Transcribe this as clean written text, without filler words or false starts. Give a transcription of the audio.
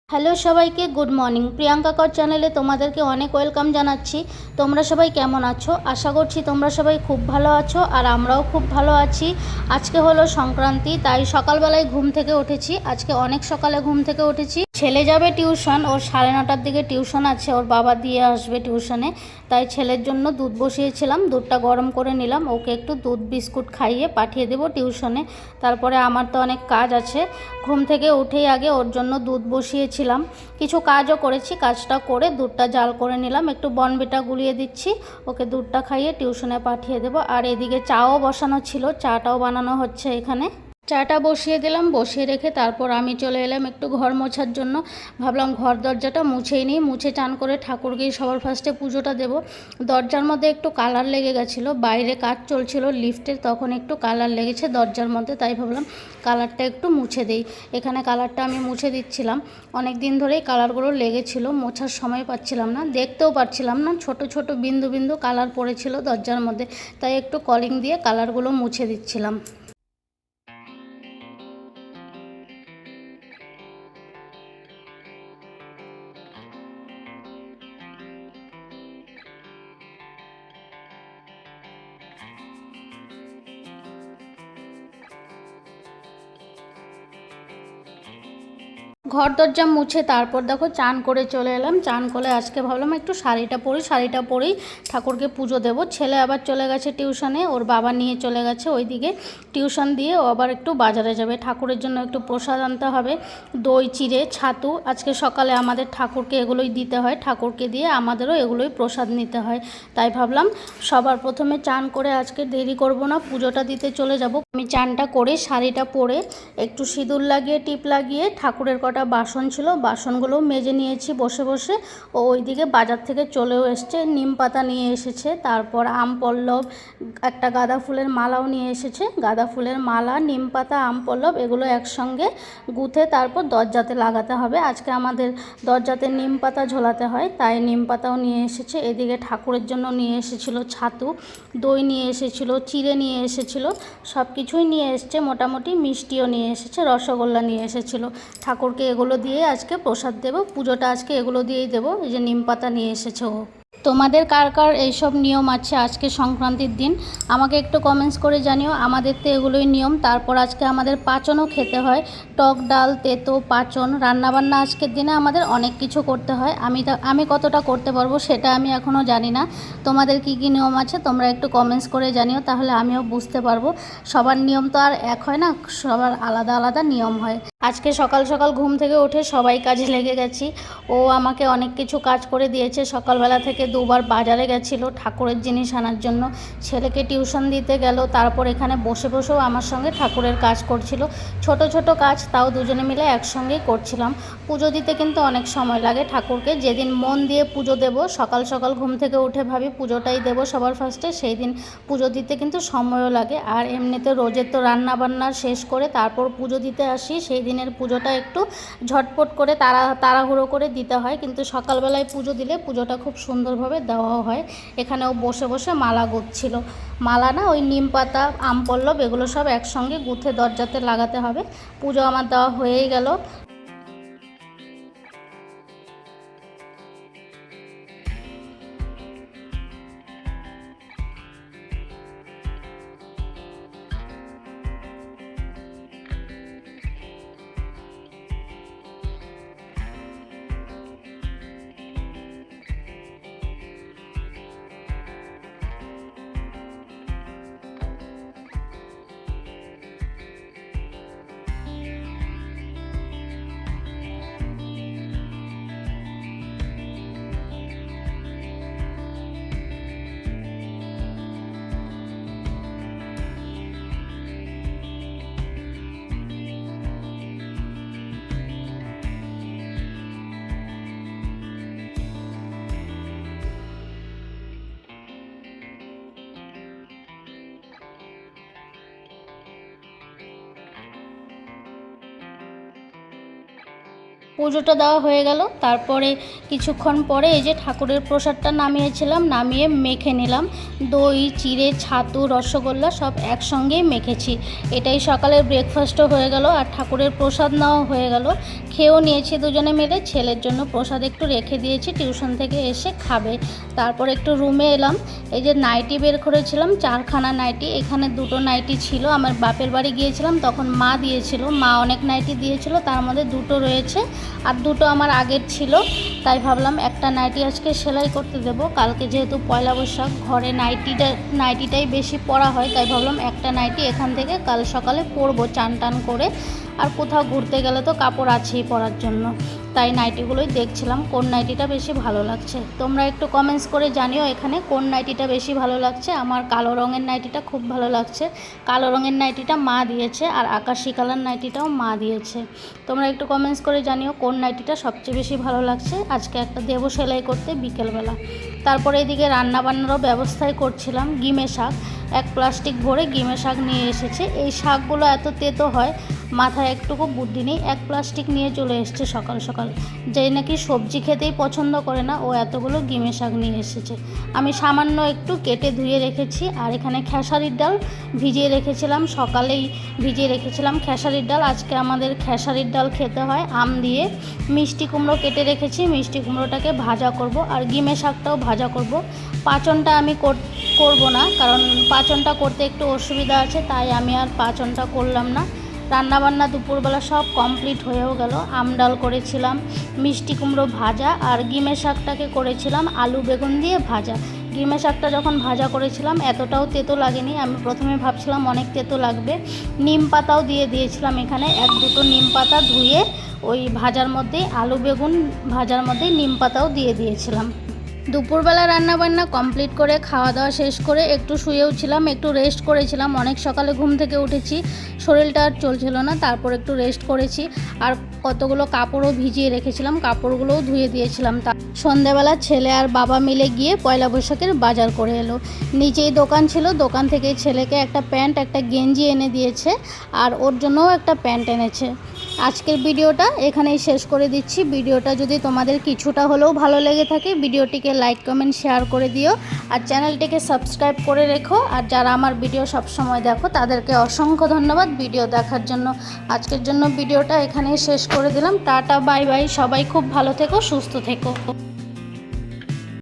Hello সবাইকে good morning. Priyanka কর চ্যানেলে তোমাদেরকে অনেক ওয়েলকাম জানাচ্ছি। তোমরা সবাই কেমন আছো? আশা করছি তোমরা সবাই খুব ভালো আছো আর আমরাও খুব ভালো আছি। আজকে হলো সংক্রান্তি, তাই সকালবেলায় ঘুম থেকে উঠেছি। আজকে অনেক সকালে ঘুম থেকে উঠেছি। ছেলে যাবে টিউশন, ওর 9:30টার দিকে টিউশন আছে, ওর বাবা দিয়ে আসবে টিউশনে। তাই ছেলের জন্য দুধ বসিয়েছিলাম, দুধটা গরম করে নিলাম, ওকে একটু দুধ বিস্কুট খাইয়ে পাঠিয়ে দেবো টিউশনে। তারপরে আমার তো অনেক কাজ আছে, ঘুম থেকে উঠেই আগে ওর জন্য দুধ বসিয়েছিলাম। কিছু কাজও করেছি, কাজটা করে দুধটা জাল করে নিলাম, একটু বর্নভিটা গুলিয়ে দিচ্ছি, ওকে দুধটা খাইয়ে টিউশনে পাঠিয়ে দেবো। আর এদিকে চাও বসানো ছিল, চাটাও বানানো হচ্ছে এখানে। চাটা বসিয়ে দিলাম, বসিয়ে রেখে তারপর আমি চলে এলাম একটু ঘর মোছার জন্য। ভাবলাম ঘর দরজাটা মুছেই নিই, মুছে চান করে ঠাকুরকেই সবার ফার্স্টে পুজোটা দেব। দরজার মধ্যে একটু কালার লেগে গেছিলো, বাইরে কাজ চলছিল লিফটের, তখন একটু কালার লেগেছে দরজার মধ্যে, তাই ভাবলাম কালারটা একটু মুছে দিই। এখানে কালারটা আমি মুছে দিচ্ছিলাম, অনেক দিন ধরেই কালারগুলো লেগেছিল, মোছার সময় পাচ্ছিলাম না, দেখতেও পাচ্ছিলাম না, ছোট ছোট বিন্দু বিন্দু কালার পড়েছিল দরজার মধ্যে, তাই একটু কলিং দিয়ে কালারগুলো মুছে দিচ্ছিলাম। ঘর দরজা মুছে তারপর দেখো চান করে চলে এলাম। চান করে আজকে ভাবলাম একটু শাড়িটা পরেই ঠাকুরকে পুজো দেব। ছেলে আবার চলে গেছে টিউশনে, ওর বাবা নিয়ে চলে গেছে ওইদিকে টিউশন দিয়ে, ও আবার একটু বাজারে যাবে, ঠাকুরের জন্য একটু প্রসাদ আনতে হবে, দই চিড়ে ছাতু। আজকে সকালে আমাদের ঠাকুরকে এগুলোই দিতে হয়, ঠাকুরকে দিয়ে আমাদেরও এগুলোই প্রসাদ নিতে হয়। তাই ভাবলাম সবার প্রথমে চান করে আজকে দেরি করব না, পুজোটা দিতে চলে যাব। আমি চানটা করে শাড়িটা পরে একটু সিঁদুর লাগিয়ে টিপ লাগিয়ে ঠাকুরের কটা বাসন ছিল, বাসনগুলো মেজে নিয়েছি বসে বসে। ও ওইদিকে বাজার থেকে চলেও এসছে, নিম পাতা নিয়ে এসেছে, তারপর আম পল্লব, একটা গাঁদা ফুলের মালাও নিয়ে এসেছে। গাঁদা ফুলের মালা, নিম পাতা, আম পল্লব এগুলো একসঙ্গে গুঁথে তারপর দরজাতে লাগাতে হবে। আজকে আমাদের দরজাতে নিম পাতা ঝোলাতে হয়, তাই নিম পাতাও নিয়ে এসেছে। এদিকে ঠাকুরের জন্য নিয়ে এসেছিলো ছাতু, দই নিয়ে এসেছিলো, চিড়ে নিয়ে এসেছিলো, সব কিছুই নিয়ে এসছে, মোটামুটি মিষ্টিও নিয়ে এসেছে, রসগোল্লা নিয়ে এসেছিলো। ঠাকুরকে এগুলো দিয়ে আজকে প্রসাদ দেব, পুজোটা আজকে এগুলো দিয়েই দেবো। এই যে নিম পাতা নিয়ে এসেছে ও। তোমাদের কার কার এইসব নিয়ম আছে আজকে সংক্রান্তির দিন আমাকে একটু কমেন্টস করে জানিও। আমাদের তো এগুলোই নিয়ম। তারপর আজকে আমাদের পাচনও খেতে হয়, টক ডাল তেতো পাচন রান্নাবান্না আজকের দিনে আমাদের অনেক কিছু করতে হয়। আমি কতটা করতে পারবো সেটা আমি এখনও জানি না। তোমাদের কি কি নিয়ম আছে তোমরা একটু কমেন্টস করে জানিও, তাহলে আমিও বুঝতে পারবো। সবার নিয়ম তো আর এক হয় না, সবার আলাদা আলাদা নিয়ম হয়। আজকে সকাল সকাল ঘুম থেকে উঠে সবাই কাজে লেগে গেছি। ও আমাকে অনেক কিছু কাজ করে দিয়েছে, সকালবেলা থেকে দুবার বাজারে গেছিলো ঠাকুরের জিনিস আনার জন্য, ছেলেকে টিউশন দিতে গেল, তারপর এখানে বসে বসেও আমার সঙ্গে ঠাকুরের কাজ করছিল। ছোট ছোট কাজ, তাও দুজনে মিলে একসঙ্গেই করছিলাম। পুজো দিতে কিন্তু অনেক সময় লাগে ঠাকুরকে, যেদিন মন দিয়ে পুজো দেব, সকাল সকাল ঘুম থেকে উঠে ভাবি পুজোটাই দেবো সবার ফার্স্টে, সেই দিন পুজো দিতে কিন্তু সময়ও লাগে। আর এমনিতে রোজের তো রান্নাবান্না শেষ করে তারপর পুজো দিতে আসি, সেই দিনের পুজোটা একটু ঝটপট করে তাড়াহুড়ো করে দিতে হয়, কিন্তু সকালবেলায় পুজো দিলে পুজোটা খুব সুন্দরভাবে দেওয়াও হয়। এখানেও বসে বসে মালা গুঁথছিল, মালা না ওই নিম পাতা আম পল্লব এগুলো সব একসঙ্গে গুঁথে দরজাতে লাগাতে হবে। পুজো আমার দেওয়া হয়েই গেল। পুজোটা দেওয়া হয়ে গেল। তারপরে কিছুক্ষণ পরে এই যে ঠাকুরের প্রসাদটা নামিয়েছিলাম, নামিয়ে মেখে নিলাম। দই চিড়ে ছাতু রসগোল্লা সব একসঙ্গেই মেখেছি। এটাই সকালের ব্রেকফাস্টও হয়ে গেল আর ঠাকুরের প্রসাদ নেওয়া হয়ে গেল। খেয়েও নিয়েছি দুজনে মিলে। ছেলের জন্য প্রসাদ একটু রেখে দিয়েছি, টিউশন থেকে এসে খাবে। তারপর একটু রুমে এলাম। এই যে নাইটি বের করেছিলাম, 4খানা নাইটি। এখানে 2টো নাইটি ছিল, আমার বাপের বাড়ি গিয়েছিলাম তখন মা দিয়েছিল, মা অনেক নাইটি দিয়েছিল, তার মধ্যে 2টো রয়েছে আর 2টো আমার আগের ছিল। তাই ভাবলাম একটা নাইটি আজকে সেলাই করতে দেবো, কালকে যেহেতু পয়লা বৈশাখ, ঘরে নাইটিটাই বেশি পরা হয়, তাই ভাবলাম একটা নাইটি এখান থেকে কাল সকালে পরবো চান টান করে। আর কোথাও ঘুরতে গেলে তো কাপড় আছেই পরার জন্য, তাই নাইটিগুলোই দেখছিলাম কোন নাইটিটা বেশি ভালো লাগছে। তোমরা একটু কমেন্টস করে জানিও এখানে কোন নাইটিটা বেশি ভালো লাগছে। আমার কালো রঙের নাইটিটা খুব ভালো লাগছে, কালো রঙের নাইটিটা মা দিয়েছে, আর আকাশি কালার নাইটিটাও মা দিয়েছে। তোমরা একটু কমেন্টস করে জানিও কোন নাইটিটা সবচেয়ে বেশি ভালো লাগছে। আজকে একটা দেবো সেলাই করতে বিকেলবেলা। তারপরে এদিকে রান্নাবান্নারও ব্যবস্থাই করছিলাম। গিমে শাক, 1 প্লাস্টিক ভরে গিমে শাক নিয়ে এসেছে। এই শাকগুলো এত তেতো হয়, মাথায় একটুকু বুদ্ধি নেই, 1 প্লাস্টিক নিয়ে চলে এসেছে সকাল সকাল। যেই নাকি সবজি খেতেই পছন্দ করে না, ও এতগুলো গিমে শাক নিয়ে এসেছে। আমি সামান্য একটু কেটে ধুয়ে রেখেছি। আর এখানে খেসারির ডাল ভিজিয়ে রেখেছিলাম, সকালেই ভিজিয়ে রেখেছিলাম খেসারির ডাল। আজকে আমাদের খেসারির ডাল খেতে হয় আম দিয়ে। মিষ্টি কুমড়ো কেটে রেখেছি, মিষ্টি কুমড়োটাকে ভাজা করব, আর গিমে শাকটাও ভাজা করব। পাঁচনটা আমি করব না, কারণ পাঁচনটা করতে একটু অসুবিধা আছে, তাই আমি আর পাঁচনটা করলাম না। রান্নাবান্না দুপুরবেলা সব কমপ্লিট হয়েও গেল। আম ডাল করেছিলাম, মিষ্টি কুমড়ো ভাজা, আর গিমে শাকটাকে করেছিলাম আলু বেগুন দিয়ে ভাজা। গিমে শাকটা যখন ভাজা করেছিলাম এতটাও তেতো লাগেনি, আমি প্রথমে ভাবছিলাম অনেক তেতো লাগবে। নিম পাতাও দিয়ে দিয়েছিলাম এখানে, 1-2টো নিম পাতা ধুয়ে ওই ভাজার মধ্যেই, আলু বেগুন ভাজার মধ্যেই নিম পাতাও দিয়ে দিয়েছিলাম। দুপুরবেলা রান্নাবান্না কমপ্লিট করে খাওয়া দাওয়া শেষ করে একটু শুয়েও ছিলাম, একটু রেস্ট করেছিলাম। অনেক সকালে ঘুম থেকে উঠেছি, শরীরটা আর চলছিল না, তারপর একটু রেস্ট করেছি। আর কতগুলো কাপড়ও ভিজিয়ে রেখেছিলাম, কাপড়গুলোও ধুয়ে দিয়েছিলাম। সন্ধেবেলা ছেলে আর বাবা মিলে গিয়ে পয়লা বৈশাখের বাজার করে এলো। নিচেই দোকান ছিল, দোকান থেকে ছেলেকে একটা প্যান্ট একটা গেঞ্জি এনে দিয়েছে, আর ওর জন্যও একটা প্যান্ট এনেছে। আজকের ভিডিওটা এখানেই শেষ করে দিচ্ছি। ভিডিওটা যদি তোমাদের কিছুটা হলেও ভালো লেগে থাকে, ভিডিওটিকে লাইক কমেন্ট শেয়ার করে দিও, আর চ্যানেলটিকে সাবস্ক্রাইব করে রেখো। আর যারা আমার ভিডিও সবসময় দেখো তাদেরকে অসংখ্য ধন্যবাদ ভিডিও দেখার জন্য। আজকের জন্য ভিডিওটা এখানেই শেষ করে দিলাম। টাটা বাই বাই, সবাই খুব ভালো থেকো, সুস্থ থেকো।